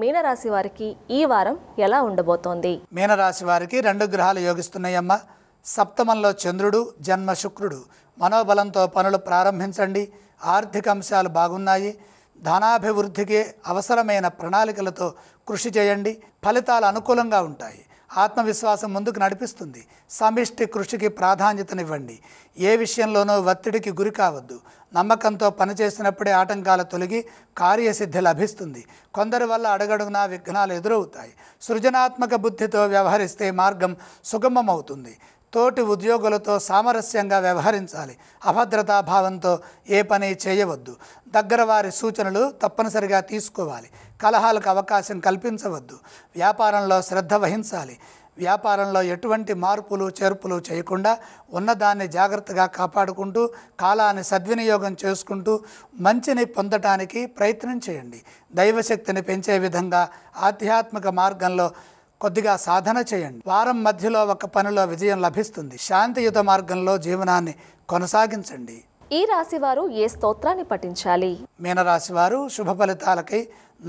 మీనరాశి వారికి ఈ వారం ఎలా ఉండబోతోంది? మీనరాశి వారికి 2 గ్రహాలు యోగిస్తున్నాయమ్మ. సప్తమంలో చంద్రుడు, జన్మ శుక్రుడు. మనోబలంతో పనులు ప్రారంభించండి. ఆర్థిక అంశాలు బాగున్నాయి. ధనాభివృద్ధికి అవసరమైన ప్రణాళికలతో కృషి చేయండి. ఫలితాలు అనుకూలంగా ఉంటాయి. ఆత్మవిశ్వాసం ముందుకు నడిపిస్తుంది. సమిష్టి కృషికి ప్రాధాన్యతనివ్వండి. ఏ విషయంలోనూ ఒత్తిడికి గురి కావద్దు. నమ్మకంతో పనిచేసినప్పుడే ఆటంకాలు తొలగి కార్యసిద్ధి లభిస్తుంది. కొందరి వల్ల అడుగడుగునా విఘ్నాలు ఎదురవుతాయి. సృజనాత్మక బుద్ధితో వ్యవహరిస్తే మార్గం సుగమమవుతుంది. తోటి ఉద్యోగులతో సామరస్యంగా వ్యవహరించాలి. అభద్రతాభావంతో ఏ పని చేయవద్దు. దగ్గర వారి సూచనలు తప్పనిసరిగా తీసుకోవాలి. కలహాలకు అవకాశం కల్పించవద్దు. వ్యాపారంలో శ్రద్ధ వహించాలి. వ్యాపారంలో ఎటువంటి మార్పులు చేర్పులు చేయకుండా ఉన్నదాన్ని జాగ్రత్తగా కాపాడుకుంటూ కాలాన్ని సద్వినియోగం చేసుకుంటూ మంచిని పొందటానికి ప్రయత్నం చేయండి. దైవశక్తిని పెంచే విధంగా ఆధ్యాత్మిక మార్గంలో కొద్దిగా సాధన చేయండి. వారం మధ్యలో ఒక పనిలో విజయం లభిస్తుంది. శాంతియుత మార్గంలో జీవనాన్ని కొనసాగించండి. ఈ రాశి వారు ఏ స్తోత్రాన్ని పఠించాలి? మీనరాశి వారు శుభ ఫలితాలకై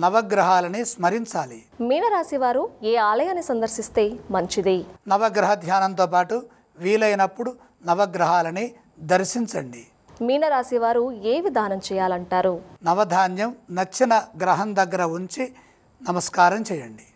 నవగ్రహాలని స్మరించాలి. మీనరాశి వారు ఏ ఆలయాన్ని సందర్శిస్తే మంచిది? నవగ్రహ ధ్యానంతో పాటు వీలైనప్పుడు నవగ్రహాలని దర్శించండి. మీనరాశి వారు ఏ విధానం చేయాలంటారు? నవధాన్యం నచ్చిన గ్రహం దగ్గర ఉంచి నమస్కారం చేయండి.